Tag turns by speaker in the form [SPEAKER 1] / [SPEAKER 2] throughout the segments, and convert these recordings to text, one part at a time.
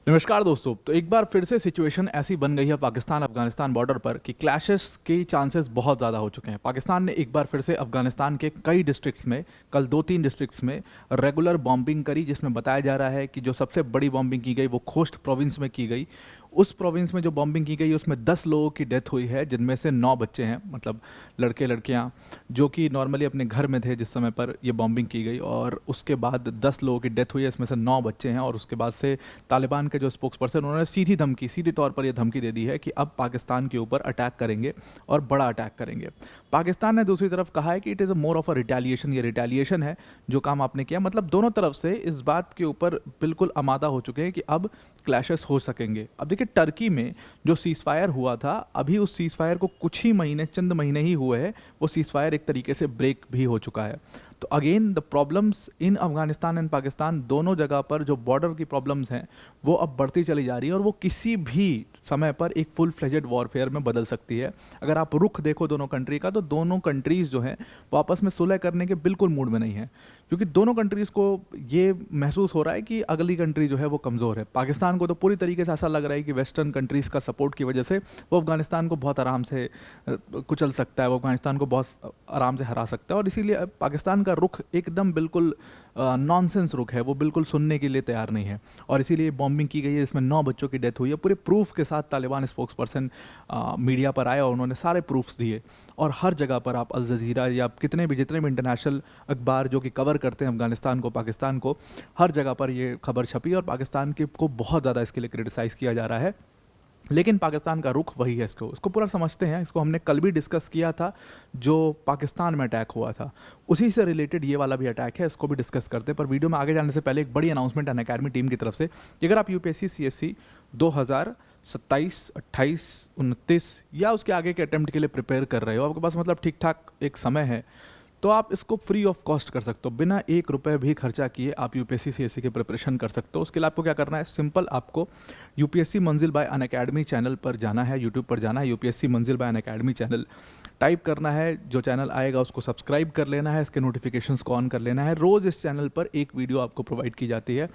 [SPEAKER 1] नमस्कार दोस्तों। तो एक बार फिर से सिचुएशन ऐसी बन गई है पाकिस्तान अफगानिस्तान बॉर्डर पर कि क्लैशेस के चांसेस बहुत ज़्यादा हो चुके हैं। पाकिस्तान ने एक बार फिर से अफगानिस्तान के कई डिस्ट्रिक्ट्स में, कल 2-3 डिस्ट्रिक्ट्स में रेगुलर बॉम्बिंग करी, जिसमें बताया जा रहा है कि जो सबसे बड़ी बॉम्बिंग की गई वो खोस्ट प्रोविंस में की गई। उस प्रोविंस में जो बॉम्बिंग की गई उसमें 10 लोगों की डेथ हुई है, जिनमें से 9 बच्चे हैं, मतलब लड़के लड़कियां जो कि नॉर्मली अपने घर में थे जिस समय पर ये बॉम्बिंग की गई। और उसके बाद 10 लोगों की डेथ हुई है, इसमें से 9 बच्चे हैं। और उसके बाद से तालिबान के जो स्पोक्स पर्सन, उन्होंने सीधी तौर पर यह धमकी दे दी है कि अब पाकिस्तान के ऊपर अटैक करेंगे और बड़ा अटैक करेंगे। पाकिस्तान ने दूसरी तरफ कहा है कि it is a more of a retaliation, ये रिटेलिएशन है जो काम आपने किया। मतलब दोनों तरफ से इस बात के ऊपर बिल्कुल आमादा हो चुके हैं कि अब क्लैशेस हो सकेंगे। अब देखिए, टर्की में जो सीज फायर हुआ था, अभी उस सीज फायर को कुछ ही महीने, चंद महीने ही हुए हैं, वो सीज फायर एक तरीके से ब्रेक भी हो चुका है। तो again the problems in Afghanistan and Pakistan, दोनों जगह पर जो बॉर्डर की प्रॉब्लम्स हैं वो अब बढ़ती चली जा रही है और वो किसी भी समय पर एक फुल फ्लेजेड वॉरफेयर में बदल सकती है। अगर आप रुख देखो दोनों कंट्री का, तो दोनों कंट्रीज़ जो हैं वो आपस में सुलह करने के बिल्कुल मूड में नहीं है, क्योंकि दोनों कंट्रीज़ को ये महसूस हो रहा है कि अगली कंट्री जो है वो कमज़ोर है। पाकिस्तान को तो पूरी तरीके से ऐसा लग रहा है कि वेस्टर्न कंट्रीज़ का सपोर्ट की वजह से वो अफगानिस्तान को बहुत आराम से कुचल सकता है, वो अफगानिस्तान को बहुत आराम से हरा सकता है। और इसीलिए अब पाकिस्तान का रुख एकदम बिल्कुल नॉनसेंस रुख है, वो बिल्कुल सुनने के लिए तैयार नहीं है। और इसीलिए बॉम्बिंग की गई है, इसमें 9 बच्चों की डेथ हुई है। पूरे प्रूफ के साथ तालिबान स्पोक्स पर्सन मीडिया पर आए और उन्होंने सारे प्रूफ्स दिए। और हर जगह पर आप अल जज़ीरा या जितने भी इंटरनेशनल अखबार जो कि कवर करते हैं अफगानिस्तान को, पाकिस्तान को, हर जगह पर ये खबर छपी और पाकिस्तान के को बहुत ज़्यादा इसके लिए क्रिटिसाइज़ किया जा रहा है। लेकिन पाकिस्तान का रुख वही है, इसको पूरा समझते हैं। इसको हमने कल भी डिस्कस किया था, जो पाकिस्तान में अटैक हुआ था उसी से रिलेटेड ये वाला भी अटैक है, इसको भी डिस्कस करते हैं। पर वीडियो में आगे जाने से पहले एक बड़ी अनाउंसमेंट अनअकैडमी टीम की तरफ से कि अगर आप यूपीएससी सीएससी 2027, 28, 29 या उसके आगे के अटेम्प्ट के लिए प्रिपेयर कर रहे हो, आपके पास मतलब ठीक ठाक एक समय है, तो आप इसको फ्री ऑफ कॉस्ट कर सकते हो। बिना 1 रुपये भी खर्चा किए आप यूपीएससी सीएससी की प्रिपरेशन कर सकते हो। उसके लिए आपको क्या करना है, सिंपल, आपको यूपीएससी मंजिल बाय अनअकैडमी चैनल पर जाना है, यूट्यूब पर जाना है, यूपीएससी मंजिल बाय अनअकैडमी चैनल टाइप करना है। जो चैनल आएगा उसको सब्सक्राइब कर लेना है, इसके नोटिफिकेशंस को ऑन कर लेना है। रोज़ इस चैनल पर एक वीडियो आपको प्रोवाइड की जाती है।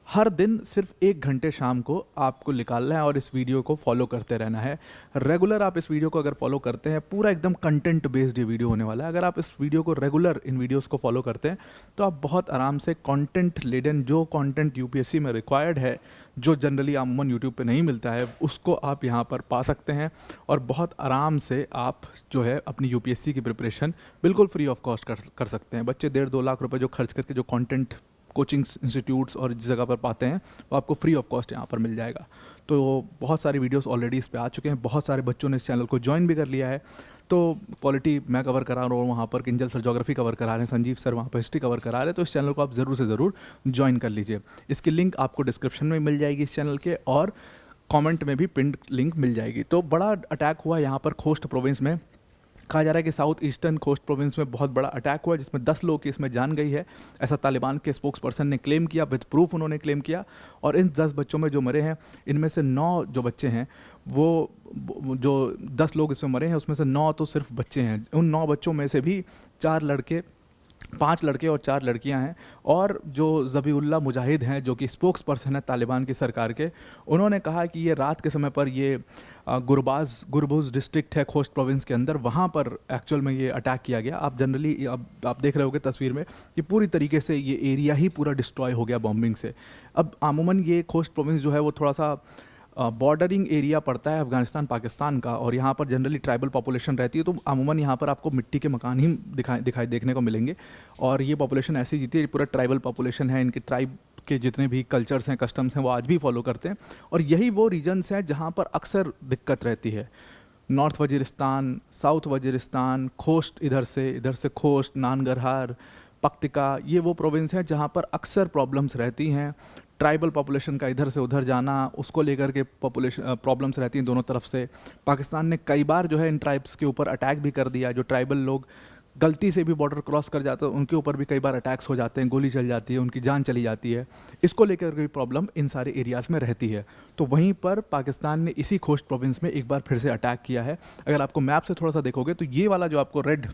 [SPEAKER 1] हर दिन सिर्फ 1 घंटे शाम को आपको निकालना है और इस वीडियो को फॉलो करते रहना है। रेगुलर आप इस वीडियो को अगर फॉलो करते हैं, पूरा एकदम कंटेंट बेस्ड ये वीडियो होने वाला है। अगर आप इस वीडियो को रेगुलर इन वीडियोस को फॉलो करते हैं तो आप बहुत आराम से कंटेंट लेडन, जो कंटेंट यूपीएससी में रिक्वायर्ड है, जो जनरली आमूमन यूट्यूब पे नहीं मिलता है, उसको आप यहाँ पर पा सकते हैं। और बहुत आराम से आप जो है अपनी यूपीएससी की प्रिपरेशन बिल्कुल फ्री ऑफ कॉस्ट कर सकते हैं। बच्चे 1.5-2 लाख रुपए जो खर्च करके जो कंटेंट कोचिंग्स इंस्टीट्यूट्स और जिस जगह पर पाते हैं, वो आपको फ्री ऑफ कॉस्ट यहाँ पर मिल जाएगा। तो बहुत सारी वीडियोस ऑलरेडी इस पे आ चुके हैं, बहुत सारे बच्चों ने इस चैनल को ज्वाइन भी कर लिया है। तो पॉलिटी मैं कवर करा रहा हूँ, वहाँ पर किंजल सर ज्योग्राफी कवर करा रहे हैं, संजीव सर वहाँ पर हिस्ट्री कवर करा रहे हैं। तो इस चैनल को आप ज़रूर से ज़रूर ज्वाइन कर लीजिए। इसकी लिंक आपको डिस्क्रिप्शन में मिल जाएगी इस चैनल के, और कमेंट में भी पिंड लिंक मिल जाएगी। तो बड़ा अटैक हुआ यहाँ पर खोस्ट प्रोविंस में। कहा जा रहा है कि साउथ ईस्टर्न कोस्ट प्रोविंस में बहुत बड़ा अटैक हुआ, जिसमें 10 लोग की इसमें जान गई है। ऐसा तालिबान के स्पोक्स पर्सन ने क्लेम किया, विद प्रूफ उन्होंने क्लेम किया। और इन 10 बच्चों में जो मरे हैं, इनमें से 9 जो बच्चे हैं, वो जो 10 लोग इसमें मरे हैं उसमें से 9 तो सिर्फ बच्चे हैं। उन 9 बच्चों में से भी 5 लड़के और 4 लड़कियां हैं। और जो ज़बीउल्लाह मुजाहिद हैं, जो कि स्पोक्स पर्सन है तालिबान की सरकार के, उन्होंने कहा कि ये रात के समय पर ये गुरबूज डिस्ट्रिक्ट है खोस्ट प्रोविंस के अंदर, वहाँ पर एक्चुअल में ये अटैक किया गया। आप जनरली अब आप देख रहे होगे तस्वीर में कि पूरी तरीके से ये एरिया ही पूरा डिस्ट्रॉय हो गया बॉम्बिंग से। अब आमूमन ये खोस्ट प्रोविंस जो है वो थोड़ा सा बॉर्डरिंग एरिया पड़ता है अफगानिस्तान पाकिस्तान का, और यहाँ पर जनरली ट्राइबल पॉपुलेशन रहती है। तो आमूमन यहाँ पर आपको मिट्टी के मकान ही दिखाई देखने को मिलेंगे। और ये पॉपुलेशन ऐसी जीती है, पूरा ट्राइबल पॉपुलेशन है। इनके ट्राइब के जितने भी कल्चर्स हैं, कस्टम्स हैं, वो आज भी फॉलो करते हैं। और यही वो रीजन्स हैं जहाँ पर अक्सर दिक्कत रहती है। नॉर्थ वजीरिस्तान, साउथ वजीरिस्तान, खोस्ट, इधर से खोस्ट, नानगरहार, पक्तिका, ये वो प्रोविंस हैं जहाँ पर अक्सर प्रॉब्लम्स रहती हैं। ट्राइबल पॉपुलेशन का इधर से उधर जाना, उसको लेकर के पॉपुलेशन प्रॉब्लम्स रहती हैं दोनों तरफ से। पाकिस्तान ने कई बार जो है इन ट्राइब्स के ऊपर अटैक भी कर दिया। जो ट्राइबल लोग गलती से भी बॉर्डर क्रॉस कर जाते हैं, उनके ऊपर भी कई बार अटैक्स हो जाते हैं, गोली चल जाती है, उनकी जान चली जाती है। इसको लेकर के प्रॉब्लम इन सारे एरियाज़ में रहती है। तो वहीं पर पाकिस्तान ने इसी खोस्ट प्रोविंस में एक बार फिर से अटैक किया है। अगर आपको मैप से थोड़ा सा देखोगे तो ये वाला जो आपको रेड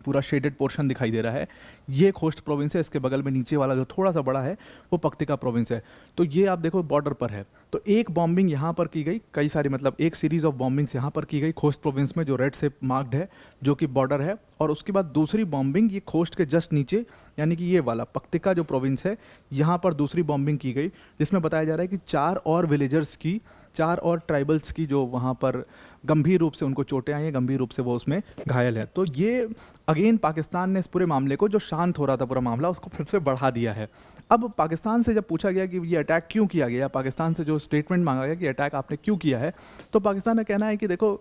[SPEAKER 1] पूरा शेडेड पोर्शन दिखाई दे रहा है, ये खोस्ट प्रोविंस है। इसके बगल में नीचे वाला जो थोड़ा सा बड़ा है वो पक्तिका प्रोविंस है। तो ये आप देखो बॉर्डर पर है। तो एक बॉम्बिंग यहाँ पर की गई, कई सारी मतलब एक सीरीज ऑफ बॉम्बिंग्स यहाँ पर की गई खोस्ट प्रोविंस में, जो रेड से मार्क्ड है, जो कि बॉर्डर है। और उसके बाद दूसरी बॉम्बिंग ये खोस्ट के जस्ट नीचे, यानी कि ये वाला पक्तिका जो प्रोविंस है, यहाँ पर दूसरी बॉम्बिंग की गई, जिसमें बताया जा रहा है कि 4 और विलेजर्स की, 4 और ट्राइबल्स की जो वहाँ पर गंभीर रूप से उनको चोटें आई हैं, गंभीर रूप से वो उसमें घायल है। तो ये अगेन पाकिस्तान ने इस पूरे मामले को, जो शांत हो रहा था पूरा मामला, उसको फिर से बढ़ा दिया है। अब पाकिस्तान से जब पूछा गया कि ये अटैक क्यों किया गया, पाकिस्तान से जो स्टेटमेंट मांगा गया कि अटैक आपने क्यों किया है, तो पाकिस्तान का कहना है कि देखो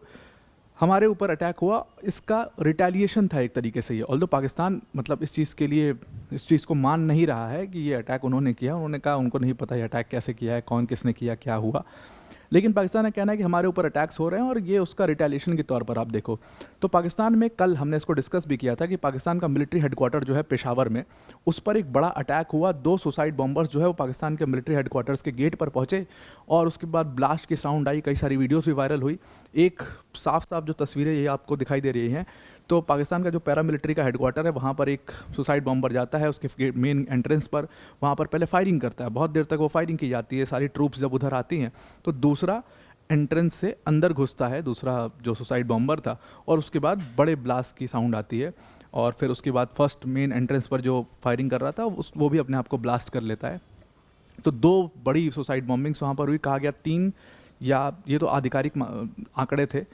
[SPEAKER 1] हमारे ऊपर अटैक हुआ, इसका रिटेलिएशन था एक तरीके से ये। ऑल्दो पाकिस्तान मतलब इस चीज़ के लिए, इस चीज़ को मान नहीं रहा है कि ये अटैक उन्होंने किया। उन्होंने कहा उनको नहीं पता ये अटैक कैसे किया है, कौन किसने किया, क्या हुआ। लेकिन पाकिस्तान का कहना है कि हमारे ऊपर अटैक्स हो रहे हैं और ये उसका रिटेलिएशन के तौर पर आप देखो। तो पाकिस्तान में कल हमने इसको डिस्कस भी किया था कि पाकिस्तान का मिलिट्री हेडक्वार्टर जो है पेशावर में, उस पर एक बड़ा अटैक हुआ। 2 सुसाइड बॉम्बर्स जो है वो पाकिस्तान के मिलिट्री हेडक्वार्टर्स के गेट पर पहुंचे और उसके बाद ब्लास्ट की साउंड आई, कई सारी वीडियोज़ भी वायरल हुई। एक साफ साफ जो तस्वीरें ये आपको दिखाई दे रही हैं, तो पाकिस्तान का जो पैरामिलिट्री का हेडक्वार्टर है वहाँ पर एक सुसाइड बॉम्बर जाता है उसके मेन एंट्रेंस पर, वहाँ पर पहले फायरिंग करता है, बहुत देर तक वो फायरिंग की जाती है, सारी ट्रूप्स जब उधर आती हैं। तो दूसरा एंट्रेंस से अंदर घुसता है दूसरा जो सुसाइड बॉम्बर था, और उसके बाद बड़े ब्लास्ट की साउंड आती है। और फिर उसके बाद फर्स्ट मेन एंट्रेंस पर जो फायरिंग कर रहा था वो भी अपने आप को ब्लास्ट कर लेता है। तो 2 बड़ी सुसाइड बॉम्बिंग्स वहाँ पर हुई। कहा गया 3, या ये तो आधिकारिक आंकड़े थे,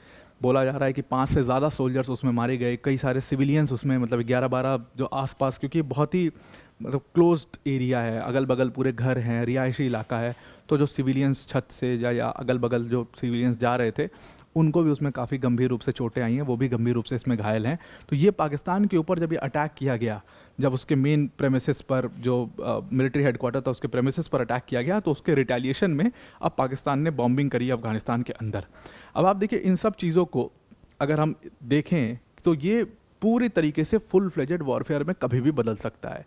[SPEAKER 1] बोला जा रहा है कि 5 से ज़्यादा सोल्जर्स उसमें मारे गए, कई सारे सिविलियंस उसमें, मतलब 11-12 जो आसपास, क्योंकि बहुत ही मतलब क्लोज्ड एरिया है, अगल बगल पूरे घर हैं, रिहायशी इलाका है। तो जो सिविलियंस छत से या अगल बगल जो सिविलियंस जा रहे थे, उनको भी उसमें काफ़ी गंभीर रूप से चोटें आई हैं, वो भी गंभीर रूप से इसमें घायल हैं। तो ये पाकिस्तान के ऊपर जब ये अटैक किया गया, जब उसके मेन प्रेमिसेस पर जो मिलिट्री हेडक्वार्टर था उसके प्रेमिसेस पर अटैक किया गया, तो उसके रिटेलिएशन में अब पाकिस्तान ने बॉम्बिंग करी अफगानिस्तान के अंदर। अब आप देखिए इन सब चीज़ों को अगर हम देखें तो ये पूरी तरीके से फुल फ्लेजेड वॉरफेयर में कभी भी बदल सकता है।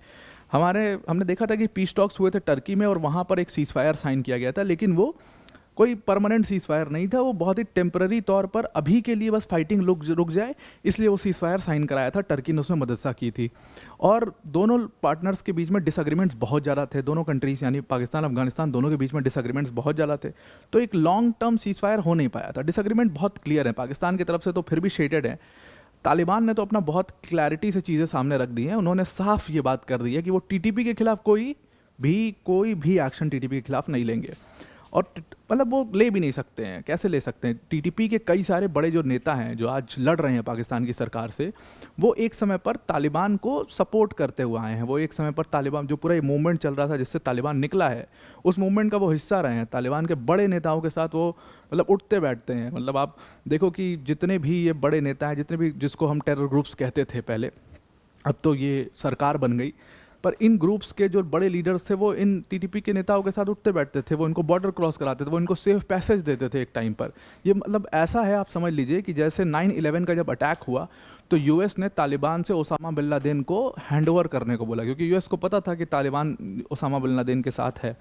[SPEAKER 1] हमने देखा था कि पीस टॉक्स हुए थे टर्की में और वहाँ पर एक सीज फायर साइन किया गया था, लेकिन वो कोई परमानेंट सीज फायर नहीं था, वो बहुत ही टेम्पररी तौर पर अभी के लिए बस फाइटिंग रुक जाए, इसलिए वो सीज फायर साइन कराया था। टर्की ने उसमें मदद की थी और दोनों पार्टनर्स के बीच में डिसएग्रीमेंट्स बहुत ज़्यादा थे, दोनों कंट्रीज यानी पाकिस्तान अफगानिस्तान दोनों के बीच में डिसएग्रीमेंट्स बहुत ज़्यादा थे। तो एक लॉन्ग टर्म सीज फायर हो नहीं पाया था। डिसएग्रीमेंट बहुत क्लियर है पाकिस्तान की तरफ से, तो फिर भी शेडेड है। तालिबान ने तो अपना बहुत क्लैरिटी से चीज़ें सामने रख दी हैं, उन्होंने साफ ये बात कर दी है कि वो टीटीपी के खिलाफ कोई भी एक्शन टीटीपी के खिलाफ नहीं लेंगे, और मतलब वो ले भी नहीं सकते हैं। कैसे ले सकते हैं? टीटीपी के कई सारे बड़े जो नेता हैं जो आज लड़ रहे हैं पाकिस्तान की सरकार से, वो एक समय पर तालिबान को सपोर्ट करते हुए आए हैं। वो एक समय पर तालिबान, जो पूरा ये मूवमेंट चल रहा था जिससे तालिबान निकला है, उस मूवमेंट का वो हिस्सा रहे हैं। तालिबान के बड़े नेताओं के साथ वो मतलब उठते बैठते हैं। मतलब आप देखो कि जितने भी ये बड़े नेता हैं, जितने भी जिसको हम टेरर ग्रुप्स कहते थे पहले, अब तो ये सरकार बन गई, पर इन ग्रुप्स के जो बड़े लीडर्स थे वो इन टीटीपी के नेताओं के साथ उठते बैठते थे, वो इनको बॉर्डर क्रॉस कराते थे, वो इनको सेफ पैसेज देते थे एक टाइम पर। ये मतलब ऐसा है, आप समझ लीजिए कि जैसे 9/11 का जब अटैक हुआ तो यूएस ने तालिबान से ओसामा बिन लादेन को हैंडओवर करने को बोला, क्योंकि यूएस को पता था कि तालिबान ओसामा बिन लादेन के साथ है,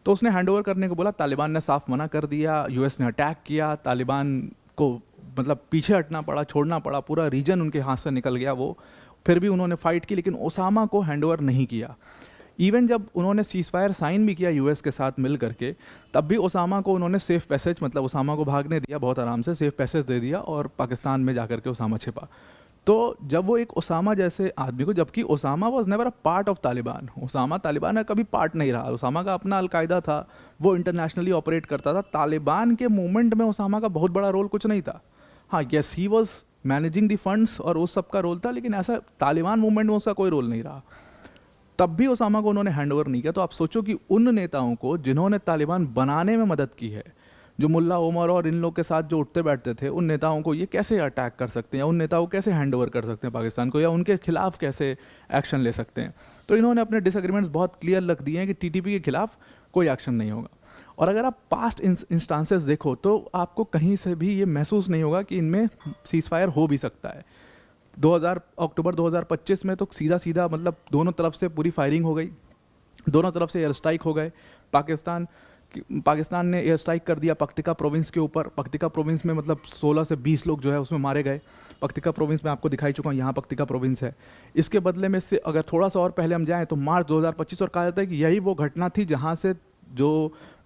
[SPEAKER 1] तो उसने हैंडओवर करने को बोला। तालिबान ने साफ मना कर दिया, यूएस ने अटैक किया, तालिबान को मतलब पीछे हटना पड़ा, छोड़ना पड़ा, पूरा रीजन उनके हाथ से निकल गया। वो फिर भी उन्होंने फाइट की, लेकिन ओसामा को हैंडओवर नहीं किया। इवन जब उन्होंने सीज फायर साइन भी किया यूएस के साथ मिल करके, तब भी ओसामा को उन्होंने सेफ पैसेज, मतलब ओसामा को भागने दिया, बहुत आराम से सेफ पैसेज दे दिया और पाकिस्तान में जाकर के ओसामा छिपा। तो जब वो एक ओसामा जैसे आदमी को, जबकि Osama was never a part of Taliban, Osama Taliban का कभी पार्ट नहीं रहा, ओसामा का अपना अलकायदा था, वो इंटरनेशनली ऑपरेट करता था। तालिबान के मूवमेंट में ओसामा का बहुत बड़ा रोल कुछ नहीं था। हाँ, yes he was managing the funds और उस सब का रोल था, लेकिन ऐसा तालिबान मूवमेंट में उसका कोई रोल नहीं रहा। तब भी ओसामा को उन्होंने हैंडओवर नहीं किया। तो आप सोचो कि उन नेताओं को जिन्होंने तालिबान बनाने में मदद की है, जो मुल्ला उमर और इन लोग के साथ जो उठते बैठते थे, उन नेताओं को ये कैसे अटैक कर सकते हैं, या उन नेताओं को कैसे हैंडओवर कर सकते हैं पाकिस्तान को, या उनके खिलाफ कैसे एक्शन ले सकते हैं। तो इन्होंने अपने डिसएग्रीमेंट्स बहुत क्लियर रख दिए हैं कि टीटीपी के खिलाफ कोई एक्शन नहीं होगा। और अगर आप पास्ट इंस्टांसेस देखो तो आपको कहीं से भी ये महसूस नहीं होगा कि इनमें सीज फायर हो भी सकता है। अक्टूबर 2025 में तो सीधा मतलब दोनों तरफ से पूरी फायरिंग हो गई, दोनों तरफ से एयर स्ट्राइक हो गए। पाकिस्तान पाकिस्तान ने एयर स्ट्राइक कर दिया पक्तिका प्रोविंस के ऊपर। पक्तिका प्रोविंस में मतलब 16 से 20 लोग जो है उसमें मारे गए। पक्तिका प्रोविंस में आपको दिखाई चुका हूँ, यहाँ पक्तिका प्रोविंस है। इसके बदले में से अगर थोड़ा सा और पहले हम जाएँ तो मार्च 2025, और कहा जाता है कि यही वो घटना थी जहाँ से जो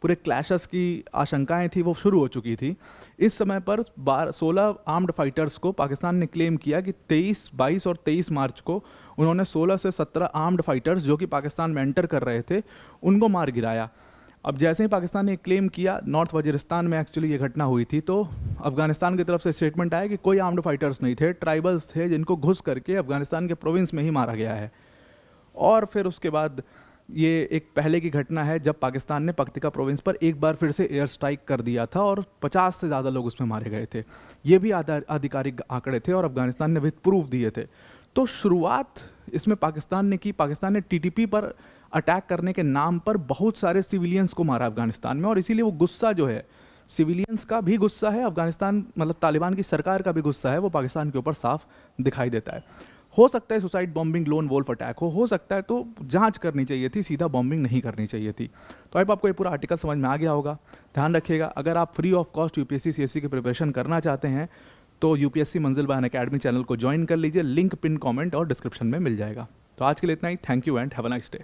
[SPEAKER 1] पूरे क्लैशेस की आशंकाएं थी वो शुरू हो चुकी थी। इस समय पर 16 आर्म्ड फाइटर्स को पाकिस्तान ने क्लेम किया कि 23, 22 और 23 मार्च को उन्होंने 16 से 17 आर्म्ड फाइटर्स जो कि पाकिस्तान में एंटर कर रहे थे उनको मार गिराया। अब जैसे ही पाकिस्तान ने क्लेम किया, नॉर्थ वजीरिस्तान में एक्चुअली ये घटना हुई थी, तो अफगानिस्तान की तरफ से स्टेटमेंट आया कि कोई आर्म्ड फाइटर्स नहीं थे, ट्राइबल्स थे जिनको घुस करके अफगानिस्तान के प्रोविंस में ही मारा गया है। और फिर उसके बाद ये एक पहले की घटना है जब पाकिस्तान ने पक्तिका प्रोविंस पर एक बार फिर से एयर स्ट्राइक कर दिया था और 50 से ज़्यादा लोग उसमें मारे गए थे। ये भी आधिकारिक आंकड़े थे और अफगानिस्तान ने भी प्रूफ दिए थे। तो शुरुआत इसमें पाकिस्तान ने की। पाकिस्तान ने टीटीपी पर अटैक करने के नाम पर बहुत सारे सिविलियंस को मारा अफगानिस्तान में, और इसीलिए वो गुस्सा जो है, सिविलियंस का भी गुस्सा है, अफगानिस्तान मतलब तालिबान की सरकार का भी गुस्सा है, वो पाकिस्तान के ऊपर साफ दिखाई देता है। हो सकता है suicide bombing, lone wolf attack हो सकता है, तो जांच करनी चाहिए थी, सीधा बॉम्बिंग नहीं करनी चाहिए थी। तो अब आपको ये पूरा आर्टिकल समझ में आ गया होगा। ध्यान रखिएगा, अगर आप free of cost UPSC CSC की प्रिपरेशन करना चाहते हैं तो यूपीएससी मंजिल बयान अकेडमी चैनल को ज्वाइन कर लीजिए। लिंक पिन कमेंट और डिस्क्रिप्शन में मिल जाएगा। तो आज के लिए इतना ही। Thank you and have a nice day.